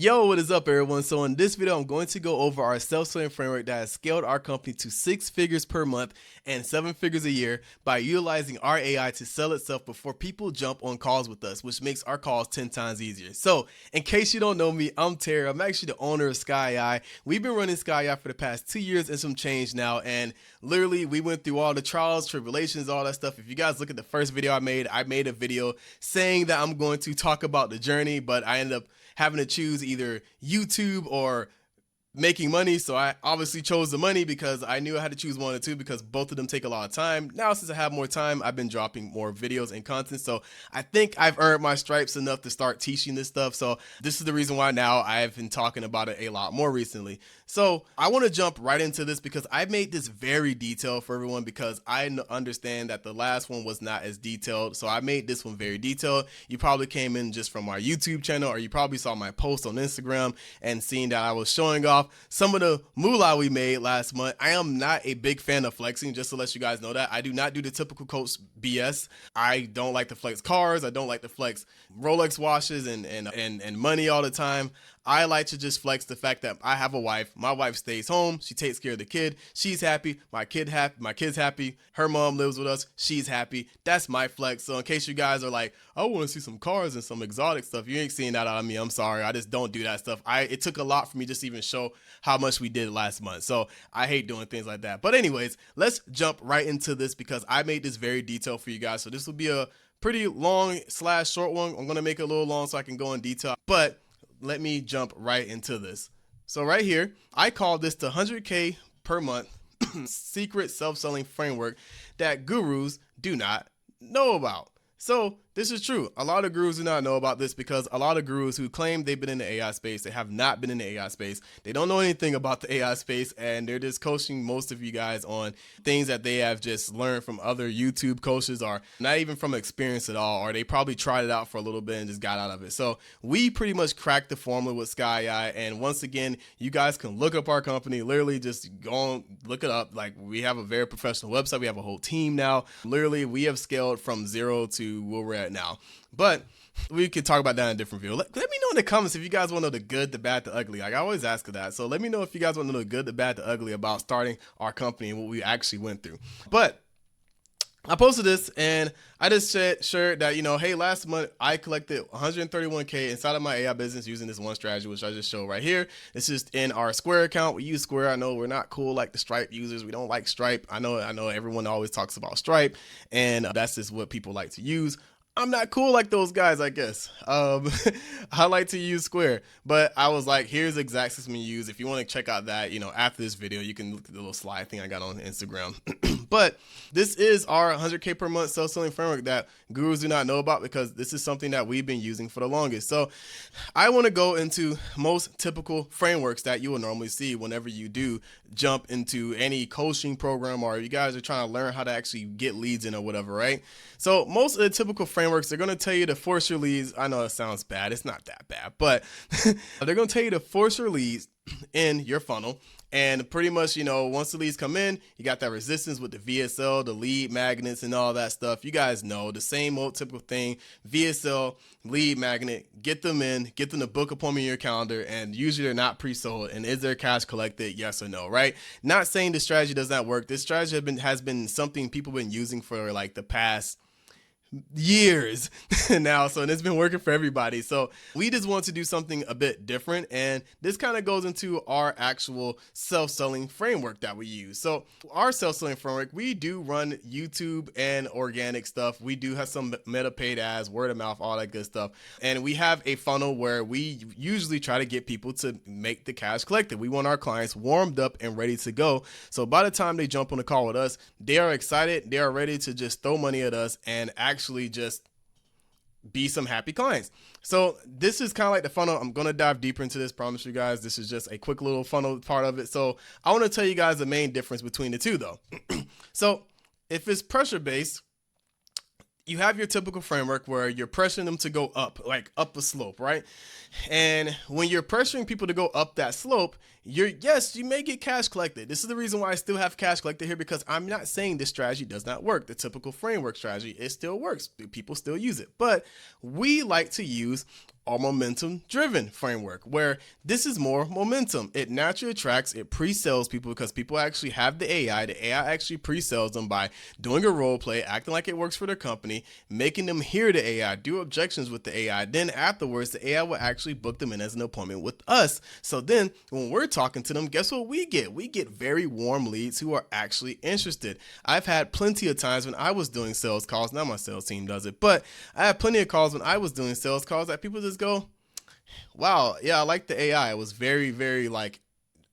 Yo, what is up, everyone? So in this video, I'm going to go over our self-selling framework that has scaled our company to 6 figures per month and 7 figures a year by utilizing our AI to sell itself before people jump on calls with us, which makes our calls 10 times easier. So in case you don't know me, I'm Terry. I'm actually the owner of SkyEye. We've been running SkyEye for the past 2 years and some change now, and literally we went through all the trials, tribulations, all that stuff. If you guys look at the first video I made a video saying that I'm going to talk about the journey, but I ended up having to choose either YouTube or making money. So I obviously chose the money because I knew I had to choose one or two because both of them take a lot of time. Now, since I have more time, I've been dropping more videos and content. So I think I've earned my stripes enough to start teaching this stuff. So this is the reason why now I've been talking about it a lot more recently. So I want to jump right into this because I made this very detailed for everyone because I understand that the last one was not as detailed. So I made this one very detailed. You probably came in just from our YouTube channel, or you probably saw my post on Instagram and seen that I was showing off some of the moolah we made last month. I am not a big fan of flexing, just to let you guys know that. I do not do the typical coach BS. I don't like to flex cars. I don't like to flex Rolex watches and money all the time. I like to just flex the fact that I have a wife. My wife stays home. She takes care of the kid. She's happy. My kid's happy. Her mom lives with us. She's happy. That's my flex. So in case you guys are like, I want to see some cars and some exotic stuff, you ain't seeing that out of me. I'm sorry. I just don't do that stuff. It took a lot for me just to even show how much we did last month. So I hate doing things like that. But anyways, let's jump right into this because I made this very detailed for you guys. So this will be a pretty long / short one. I'm going to make it a little long so I can go in detail. But let me jump right into this. So right here, I call this the 100K per month secret self-selling framework that gurus do not know about. So this is true. A lot of gurus do not know about this because a lot of gurus who claim they've been in the AI space, they have not been in the AI space. They don't know anything about the AI space, and they're just coaching most of you guys on things that they have just learned from other YouTube coaches, or not even from experience at all, or they probably tried it out for a little bit and just got out of it. So we pretty much cracked the formula with SkyEye, and once again, you guys can look up our company. Literally just go on, look it up. Like, we have a very professional website. We have a whole team now. Literally, we have scaled from 0 to where we're at now. But we could talk about that in a different video. Let me know in the comments if you guys want to know the good, the bad, the ugly. Like, I always ask that. So let me know if you guys want to know the good, the bad, the ugly about starting our company and what we actually went through. But I posted this and I just shared that, hey, last month I collected 131K inside of my AI business using this one strategy, which I just showed right here. It's just in our Square account. We use Square. I know we're not cool like the Stripe users. We don't like Stripe. I know everyone always talks about Stripe, and that's just what people like to use. I'm not cool like those guys, I guess. I like to use Square, but I was like, here's the exact system you use. If you want to check out that, after this video, you can look at the little slide thing I got on Instagram. But this is our 100K per month self-selling framework that gurus do not know about because this is something that we've been using for the longest. So I want to go into most typical frameworks that you will normally see whenever you do jump into any coaching program, or you guys are trying to learn how to actually get leads in or whatever, right? So most of the typical frameworks, they're going to tell you to force your leads. I know it sounds bad. It's not that bad, but they're going to tell you to force your leads in your funnel. And pretty much, once the leads come in, you got that resistance with the VSL, the lead magnets and all that stuff. You guys know the same old typical thing. VSL, lead magnet, get them in, get them to book appointment in your calendar, and usually they're not pre-sold. And is there cash collected? Yes or no, right? Not saying the strategy does not work. This strategy has been something people have been using for like the past years now, so it's been working for everybody. So we just want to do something a bit different, and this kind of goes into our actual self-selling framework that we use. So our self-selling framework, we do run YouTube and organic stuff. We do have some meta paid ads, word of mouth, all that good stuff, and we have a funnel where we usually try to get people to make the cash collected. We want our clients warmed up and ready to go, so by the time they jump on the call with us, they are excited, they are ready to just throw money at us and actually just be some happy clients. So this is kind of like the funnel. I'm going to dive deeper into this, promise you guys. This is just a quick little funnel part of it. So I want to tell you guys the main difference between the two though. So if it's pressure based, you have your typical framework where you're pressuring them to go up, like up a slope, right? And when you're pressuring people to go up that slope, you may get cash collected. This is the reason why I still have cash collected here, because I'm not saying this strategy does not work. The typical framework strategy, it still works. People still use it. But we like to use our momentum driven framework, where this is more momentum. It naturally attracts, it pre-sells people because people actually have the AI. The AI actually pre-sells them by doing a role play, acting like it works for their company, making them hear the AI, do objections with the AI. Then afterwards, the AI will actually book them in as an appointment with us. So then when we're talking to them, guess what we get? We get very warm leads who are actually interested. I've had plenty of times when I was doing sales calls, now my sales team does it, but I had plenty of calls when I was doing sales calls that people just go, wow, yeah, I like the AI. It was very, very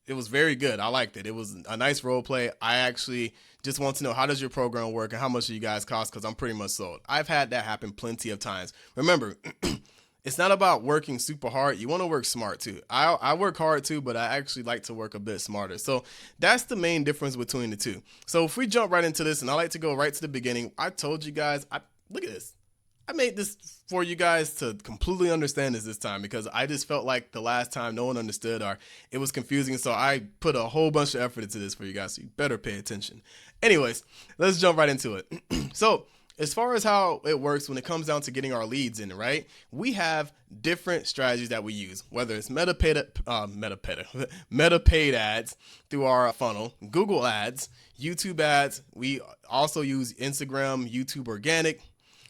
it was very good. I liked it. It was a nice role play. I actually just want to know, how does your program work and how much do you guys cost? Because I'm pretty much sold. I've had that happen plenty of times. Remember, it's not about working super hard. You want to work smart too. I work hard too, but I actually like to work a bit smarter. So that's the main difference between the two. So if we jump right into this, and I like to go right to the beginning, I told you guys, look at this. I made this for you guys to completely understand this time because I just felt like the last time no one understood or it was confusing. So I put a whole bunch of effort into this for you guys. So you better pay attention. Anyways, let's jump right into it. So as far as how it works when it comes down to getting our leads in, right? We have different strategies that we use, whether it's meta paid ads through our funnel, Google ads, YouTube ads. We also use Instagram, YouTube organic,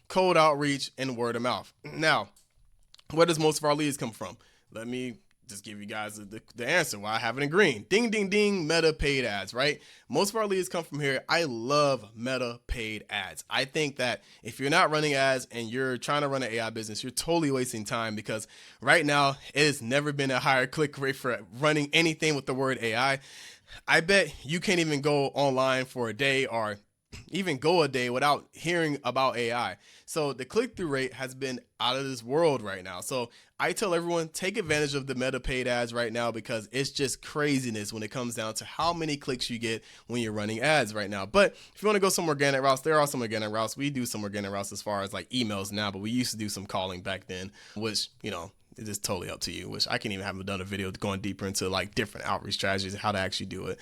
cold outreach, and word of mouth. Now, where does most of our leads come from? Let me just give you guys the answer why I have it in green. Ding, ding, ding, meta paid ads, right? Most of our leads come from here. I love meta paid ads. I think that if you're not running ads and you're trying to run an AI business, you're totally wasting time because right now it has never been a higher click rate for running anything with the word AI. I bet you can't even go online for a day or even go a day without hearing about AI. So the click-through rate has been out of this world right now. So I tell everyone, take advantage of the meta paid ads right now because it's just craziness when it comes down to how many clicks you get when you're running ads right now. But if you want to go some organic routes, there are some organic routes. We do some organic routes as far as like emails now, but we used to do some calling back then, which, it is totally up to you, which I can even haven't done a video going deeper into like different outreach strategies and how to actually do it.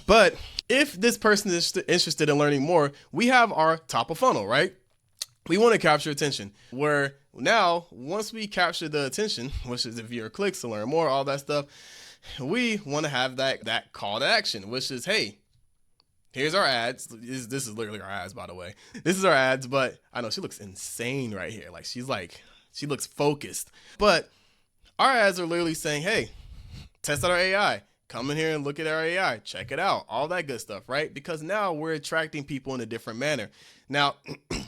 But if this person is interested in learning more, we have our top of funnel, right? We want to capture attention where now, once we capture the attention, which is if your clicks to learn more, all that stuff, we want to have that call to action, which is, hey, here's our ads. This is literally our ads, by the way. This is our ads, but I know she looks insane right here. She looks focused, but our ads are literally saying, hey, test out our AI. Come in here and look at our AI. Check it out. All that good stuff, right? Because now we're attracting people in a different manner. Now,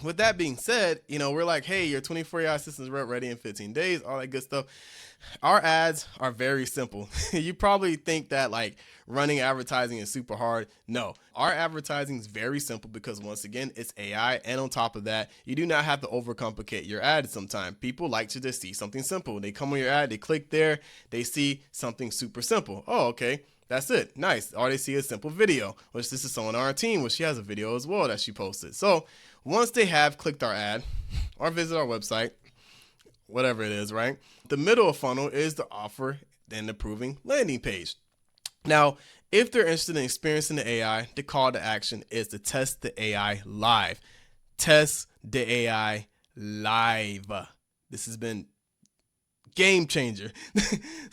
with that being said, we're like, hey, your 24 AI assistant's ready in 15 days, all that good stuff. Our ads are very simple. You probably think that like running advertising is super hard. No, our advertising is very simple because once again, it's AI. And on top of that, you do not have to overcomplicate your ad sometimes. People like to just see something simple. They come on your ad, they click there, they see something super simple. Oh, okay. That's it. Nice. Or they see a simple video, which this is someone on our team, which she has a video as well that she posted. So once they have clicked our ad or visit our website, whatever it is, right? The middle of funnel is the offer and approving landing page. Now, if they're interested in experiencing the AI, the call to action is to test the AI live. Test the AI live. This has been game changer.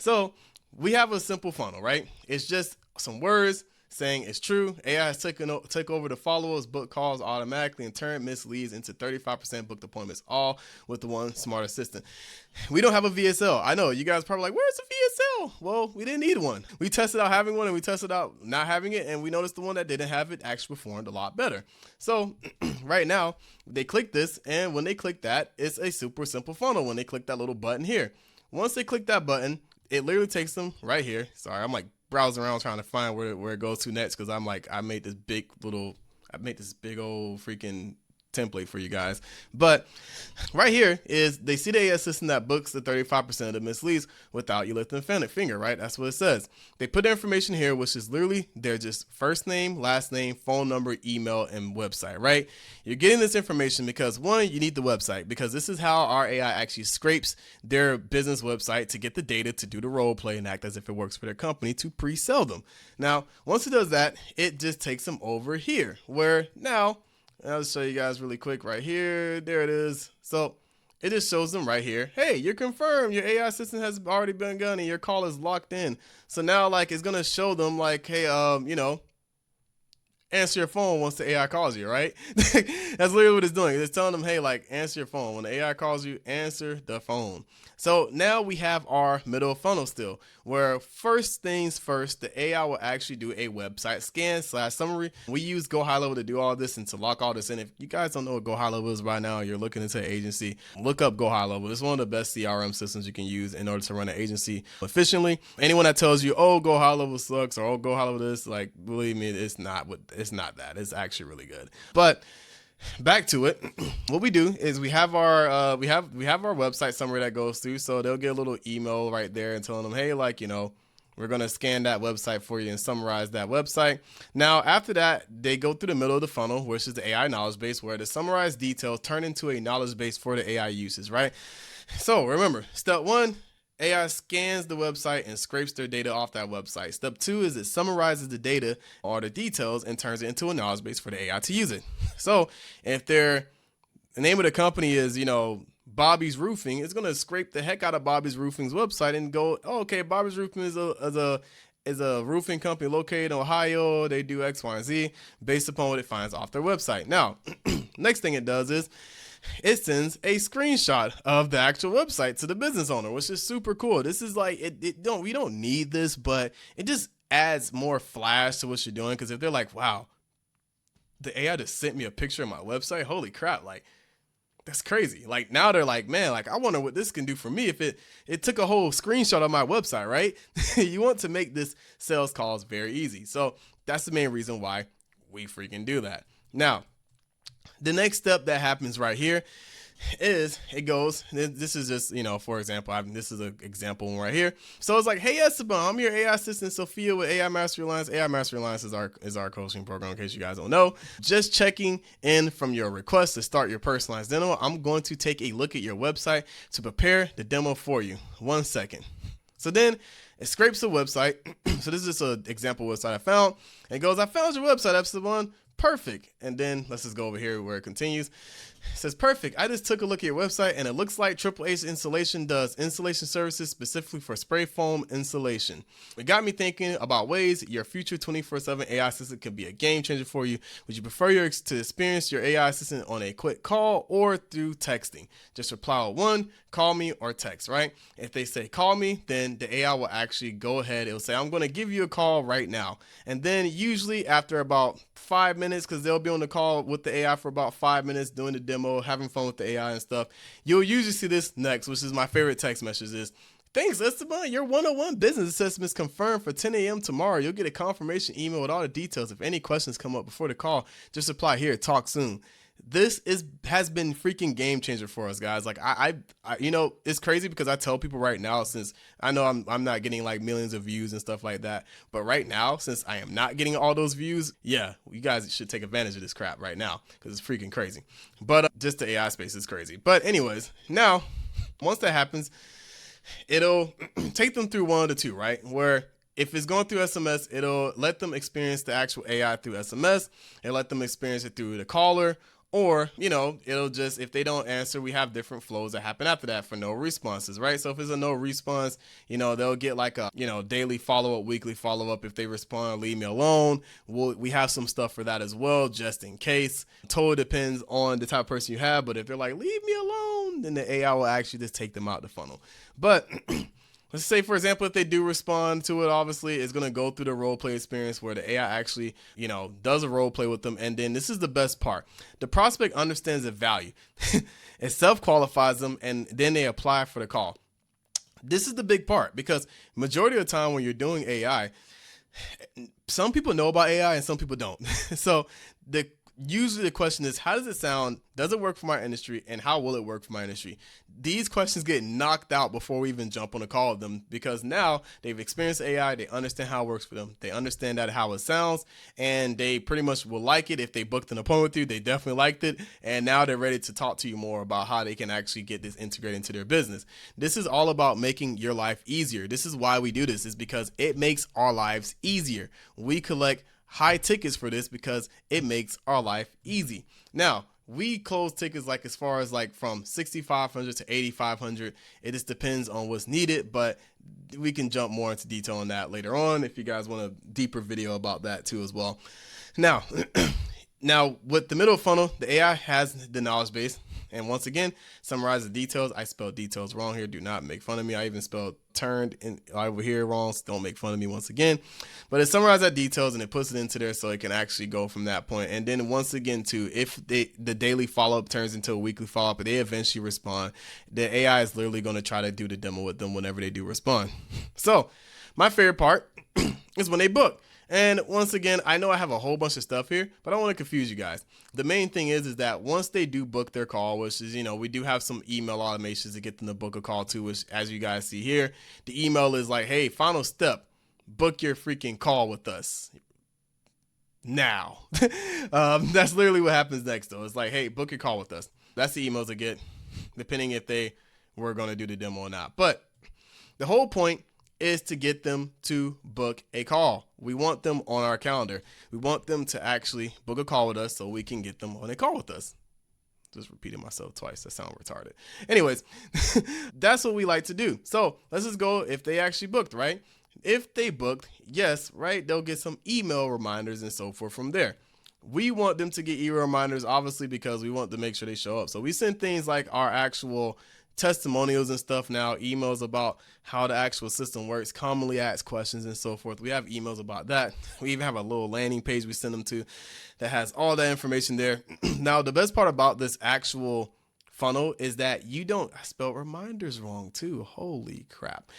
So we have a simple funnel, right? It's just some words saying it's true. AI has taken over the followers, book calls automatically, and turn misleads into 35% booked appointments, all with the one smart assistant. We don't have a VSL. I know you guys probably like, where's the VSL? Well, we didn't need one. We tested out having one and we tested out not having it, and we noticed the one that didn't have it actually performed a lot better. So right now they click this, and when they click that, it's a super simple funnel. When they click that little button here, once they click that button, it literally takes them right here. Sorry, I'm like browsing around trying to find where it goes to next because I'm like, I made this big old freaking template for you guys. But right here is they see the AI assistant that books the 35% of the misleads without you lifting a finger, right? That's what it says. They put the information here, which is literally their just first name, last name, phone number, email, and website, right? You're getting this information because one, you need the website because this is how our AI actually scrapes their business website to get the data to do the role play and act as if it works for their company to pre-sell them. Now, once it does that, it just takes them over here where now, I'll show you guys really quick right here. There it is. So it just shows them right here, hey, you're confirmed. Your AI assistant has already been done and your call is locked in. So now like it's gonna show them like, hey, answer your phone once the AI calls you, right? That's literally what it's doing. It's telling them, hey, like, answer your phone. When the AI calls you, answer the phone. So now we have our middle funnel still, where first things first, the AI will actually do a website scan / summary. We use Go High Level to do all this and to lock all this in. If you guys don't know what Go High Level is right now, you're looking into an agency, look up Go High Level. It's one of the best CRM systems you can use in order to run an agency efficiently. Anyone that tells you, oh, Go High Level sucks, or oh, Go High Level this, like, believe me, it's not that. It's actually really good. But back to it, what we do is we have our we have our website summary that goes through. So they'll get a little email right there and telling them, hey, like, we're going to scan that website for you and summarize that website. Now, after that, they go through the middle of the funnel, which is the AI knowledge base, where the summarized details turn into a knowledge base for the AI uses, right? So remember, step one, AI scans the website and scrapes their data off that website. Step two is it summarizes the data or the details and turns it into a knowledge base for the AI to use it. So if the name of the company is, Bobby's Roofing, it's going to scrape the heck out of Bobby's Roofing's website and go, oh, okay, Bobby's Roofing is a roofing company located in Ohio. They do X, Y, and Z based upon what it finds off their website. Now, next thing it does is it sends a screenshot of the actual website to the business owner, which is super cool. This is like, we don't need this, but it just adds more flash to what you're doing. Because if they're like, wow, the AI just sent me a picture of my website, holy crap, like, that's crazy. Like now they're like, man, like I wonder what this can do for me if it took a whole screenshot of my website, right? You want to make this sales calls very easy. So that's the main reason why we freaking do that. Now, the next step that happens right here is it goes, this is just, for example, this is an example one right here. So it's like, hey, Esteban, I'm your AI assistant, Sophia with AI Mastery Alliance. AI Mastery Alliance is our coaching program, in case you guys don't know. Just checking in from your request to start your personalized demo. I'm going to take a look at your website to prepare the demo for you. 1 second. So then it scrapes the website. So this is just an example website I found. It goes, I found your website, Esteban. Perfect. And then let's just go over here where it continues. It says, perfect. I just took a look at your website and it looks like Triple H Installation does installation services specifically for spray foam insulation. It got me thinking about ways your future 24/7 AI assistant could be a game changer for you. Would you prefer to experience your AI assistant on a quick call or through texting? Just reply with one, call me or text, right? If they say call me, then the AI will actually go ahead. It'll say, I'm going to give you a call right now. And then usually after about 5 minutes, because they'll be on the call with the AI for about 5 minutes doing the demo, having fun with the AI and stuff, you'll usually see this next, which is my favorite text message is, thanks, Esteban. Your 101 business assessment is confirmed for 10 a.m. tomorrow. You'll get a confirmation email with all the details. If any questions come up before the call, just reply here, talk soon. This has been freaking game changer for us, guys. Like I it's crazy because I tell people right now, since I know I'm not getting like millions of views and stuff like that, but right now, since I am not getting all those views, yeah, you guys should take advantage of this crap right now because it's freaking crazy. But just the AI space is crazy. But anyways, now once that happens, it'll take them through one of the two, right? Where if it's going through SMS, it'll let them experience the actual AI through SMS. It'll let them experience it through the caller. Or, it'll just, if they don't answer, we have different flows that happen after that for no responses, right? So if it's a no response, they'll get like a, daily follow-up, weekly follow-up. If they respond, leave me alone. We have some stuff for that as well, just in case. Totally depends on the type of person you have. But if they're like, leave me alone, then the AI will actually just take them out the funnel. But let's say, for example, if they do respond to it, obviously it's going to go through the role play experience where the AI actually, does a role play with them. And then this is the best part. The prospect understands the value. It self-qualifies them and then they apply for the call. This is the big part because majority of the time when you're doing AI, some people know about AI and some people don't. So usually the question is, how does it sound? Does it work for my industry? And how will it work for my industry? These questions get knocked out before we even jump on a call with them because now they've experienced AI. They understand how it works for them. They understand how it sounds and they pretty much will like it. If they booked an appointment with you, they definitely liked it. And now they're ready to talk to you more about how they can actually get this integrated into their business. This is all about making your life easier. This is why we do this, is because it makes our lives easier. We collect high tickets for this because it makes our life easy. Now, we close tickets like as far as like from 6,500 to 8,500. It just depends on what's needed, but we can jump more into detail on that later on if you guys want a deeper video about that too as well. Now, now with the middle funnel, the AI has the knowledge base. And once again, summarize the details. I spelled details wrong here. Do not make fun of me. I even spelled turned in over here wrong. So don't make fun of me once again. But it summarizes that details and it puts it into there so it can actually go from that point. And then once again, too, if the daily follow-up turns into a weekly follow-up and they eventually respond, the AI is literally going to try to do the demo with them whenever they do respond. So my favorite part is when they book. And once again, I know I have a whole bunch of stuff here, but I don't want to confuse you guys. The main thing is that once they do book their call, which is, we do have some email automations to get them to book a call too, which as you guys see here, the email is like, hey, final step, book your freaking call with us now. That's literally what happens next though. It's like, hey, book your call with us. That's the emails they get, depending if they were going to do the demo or not. But the whole point is to get them to book a call. We want them on our calendar. We want them to actually book a call with us so we can get them on a call with us. Just repeating myself twice. That sounds retarded. Anyways, that's what we like to do. So let's just go if they actually booked, right? If they booked, yes, right, they'll get some email reminders and so forth from there. We want them to get email reminders, obviously, because we want to make sure they show up. So we send things like our actual testimonials and stuff now, emails about how the actual system works, commonly asked questions and so forth. We have emails about that. We even have a little landing page we send them to that has all that information there. Now, the best part about this actual funnel is that you don't spell reminders wrong too. Holy crap.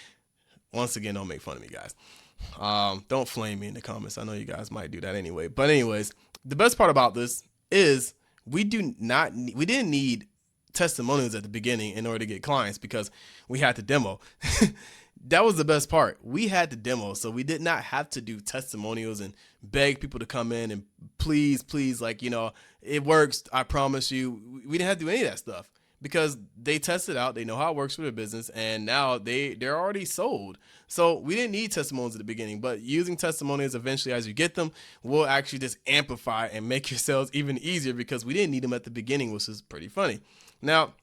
Once again, don't make fun of me, guys. Don't flame me in the comments. I know you guys might do that anyway. But anyways, the best part about this is we didn't need testimonials at the beginning in order to get clients because we had to demo. That was the best part. We had to demo, so we did not have to do testimonials and beg people to come in and please, like, it works. I promise you. We didn't have to do any of that stuff because they tested out. They know how it works for their business, and now they're already sold. So we didn't need testimonials at the beginning, but using testimonials eventually as you get them will actually just amplify and make your sales even easier because we didn't need them at the beginning, which is pretty funny. Now,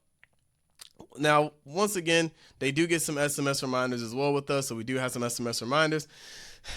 once again, they do get some SMS reminders as well with us. So we do have some SMS reminders.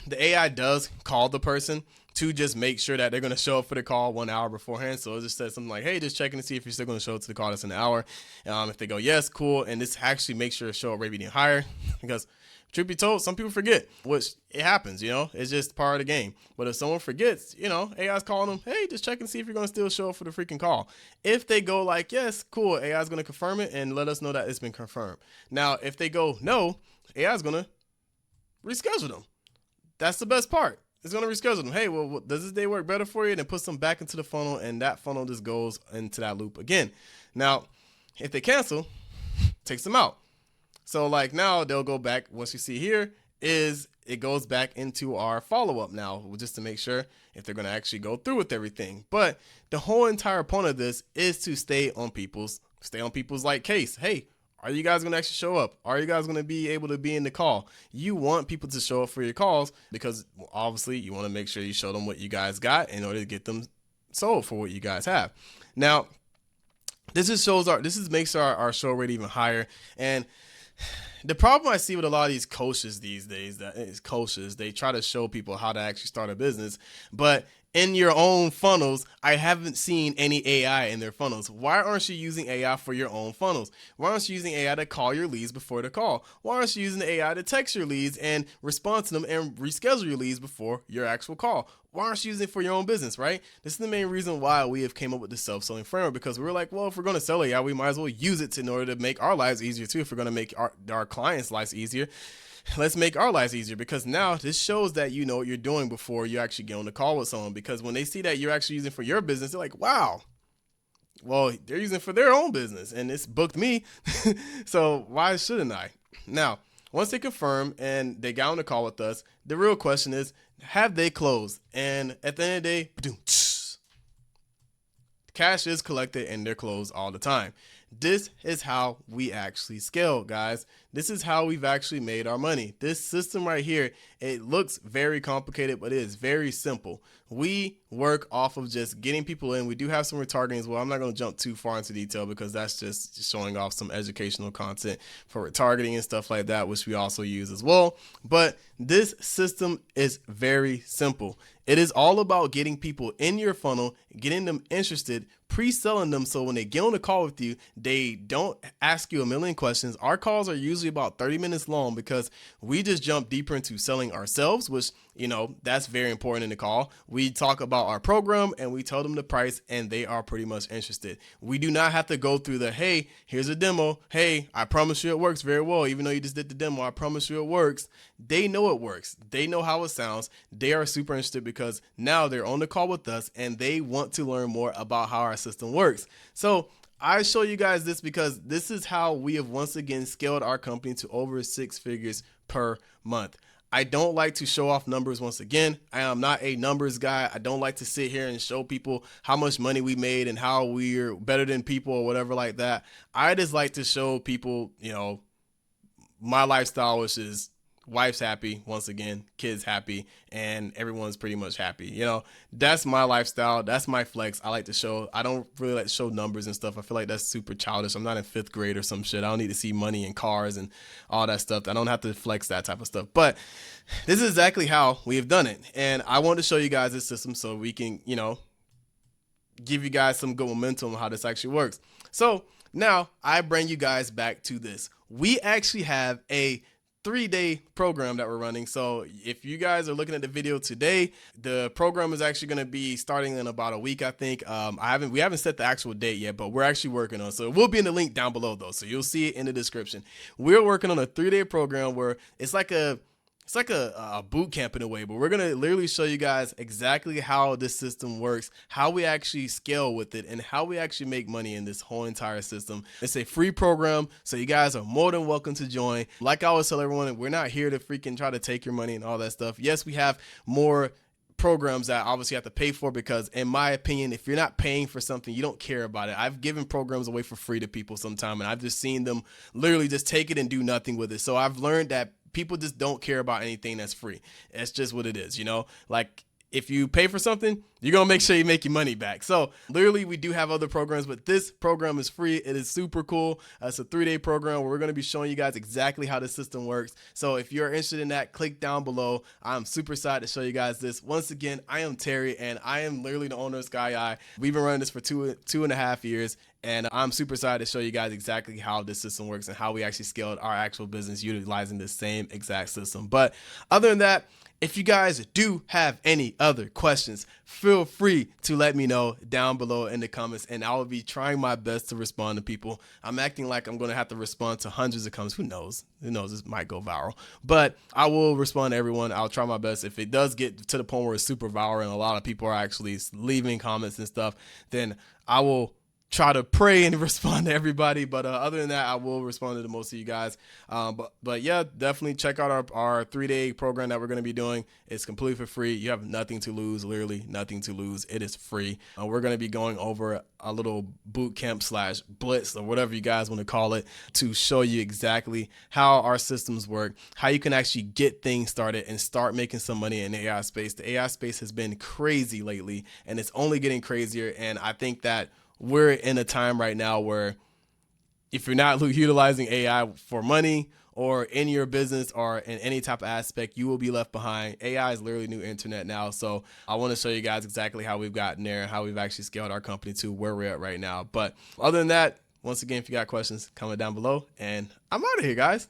The AI does call the person to just make sure that they're going to show up for the call 1 hour beforehand. So it just says something like, hey, just checking to see if you're still going to show up to the call that's in an hour. If they go, yes, cool. And this actually makes sure to show up rate higher because truth be told, some people forget, which it happens, it's just part of the game. But if someone forgets, AI's calling them, hey, just check and see if you're going to still show up for the freaking call. If they go like, yes, cool, AI's going to confirm it and let us know that it's been confirmed. Now, if they go, no, AI's going to reschedule them. That's the best part. It's going to reschedule them. Hey, well, does this day work better for you? And then puts them back into the funnel, and that funnel just goes into that loop again. Now, if they cancel, takes them out. So like now they'll go back. Once you see here is it goes back into our follow-up now just to make sure if they're going to actually go through with everything. But the whole entire point of this is to stay on people's like case. Hey, are you guys going to actually show up? Are you guys going to be able to be in the call? You want people to show up for your calls because obviously you want to make sure you show them what you guys got in order to get them sold for what you guys have. Now, this makes our show rate even higher. And the problem I see with a lot of these coaches these days, they try to show people how to actually start a business, but in your own funnels, I haven't seen any AI in their funnels. Why aren't you using AI for your own funnels? Why aren't you using AI to call your leads before the call? Why aren't you using the AI to text your leads and respond to them and reschedule your leads before your actual call? Why aren't you using it for your own business, right? This is the main reason why we have came up with the self-selling framework, because we were like, well, if we're going to sell AI, we might as well use it in order to make our lives easier too. If we're going to make our clients' lives easier, let's make our lives easier, because now this shows that you know what you're doing before you actually get on the call with someone, because when they see that you're actually using for your business, they're like, wow, well, they're using it for their own business and it's booked me. So why shouldn't I? Now, once they confirm and they got on the call with us, the real question is, have they closed? And at the end of the day, cash is collected and they're closed all the time. This is how we actually scale, guys. This is how we've actually made our money. This system right here, it looks very complicated, but it is very simple. We work off of just getting people in. We do have some retargeting as well. I'm not going to jump too far into detail because that's just showing off some educational content for retargeting and stuff like that, which we also use as well. But this system is very simple. It is all about getting people in your funnel, getting them interested, pre-selling them so when they get on a call with you, they don't ask you a million questions. Our calls are usually about 30 minutes long because we just jump deeper into selling ourselves, which, you know, that's very important in the call. We talk about our program and we tell them the price and they are pretty much interested. We do not have to go through the, hey, here's a demo. Hey, I promise you it works very well. Even though you just did the demo, I promise you it works. They know it works. They know how it sounds. They are super interested because now they're on the call with us and they want to learn more about how our system works. So I show you guys this because this is how we have once again scaled our company to over 6 figures per month. I don't like to show off numbers once again. I am not a numbers guy. I don't like to sit here and show people how much money we made and how we're better than people or whatever like that. I just like to show people, you know, my lifestyle, which is wife's happy, once again, kids happy, and everyone's pretty much happy. You know, that's my lifestyle. That's my flex. I like to show, I don't really like to show numbers and stuff. I feel like that's super childish. I'm not in 5th grade or some shit. I don't need to see money and cars and all that stuff. I don't have to flex that type of stuff. But this is exactly how we have done it. And I wanted to show you guys this system so we can, you know, give you guys some good momentum on how this actually works. So now I bring you guys back to this. We actually have a 3-day program that we're running. So if you guys are looking at the video today, the program is actually going to be starting in about a week, I think. We haven't set the actual date yet, but we're actually working on it. So it will be in the link down below though. So you'll see it in the description. We're working on a 3-day program where it's like a boot camp in a way, but we're going to literally show you guys exactly how this system works, how we actually scale with it, and how we actually make money in this whole entire system. It's a free program, so you guys are more than welcome to join. Like I always tell everyone, we're not here to freaking try to take your money and all that stuff. Yes, we have more programs that obviously have to pay for because in my opinion, if you're not paying for something, you don't care about it. I've given programs away for free to people sometime and I've just seen them literally just take it and do nothing with it. So I've learned that people just don't care about anything that's free. It's just what it is, you know? Like if you pay for something, you're going to make sure you make your money back. So literally we do have other programs, but this program is free. It is super cool. It's a 3-day program where we're going to be showing you guys exactly how the system works. So if you're interested in that, click down below. I'm super excited to show you guys this. Once again, I am Terry and I am literally the owner of Sky Eye. We've been running this for two and a half years. And I'm super excited to show you guys exactly how this system works and how we actually scaled our actual business utilizing the same exact system. But other than that, if you guys do have any other questions, feel free to let me know down below in the comments and I will be trying my best to respond to people. I'm acting like I'm going to have to respond to hundreds of comments. Who knows? This might go viral, but I will respond to everyone. I'll try my best. If it does get to the point where it's super viral and a lot of people are actually leaving comments and stuff, then I will try to pray and respond to everybody, but other than that, I will respond to most of you guys. But yeah, definitely check out our 3-day program that we're going to be doing. It's completely for free. You have nothing to lose, literally nothing to lose. It is free. We're going to be going over a little boot camp / blitz or whatever you guys want to call it to show you exactly how our systems work, how you can actually get things started and start making some money in the AI space. The AI space has been crazy lately and it's only getting crazier. And I think that we're in a time right now where if you're not utilizing AI for money or in your business or in any type of aspect, you will be left behind. AI is literally new internet now. So I want to show you guys exactly how we've gotten there and how we've actually scaled our company to where we're at right now. But other than that, once again, if you got questions, comment down below and I'm out of here, guys.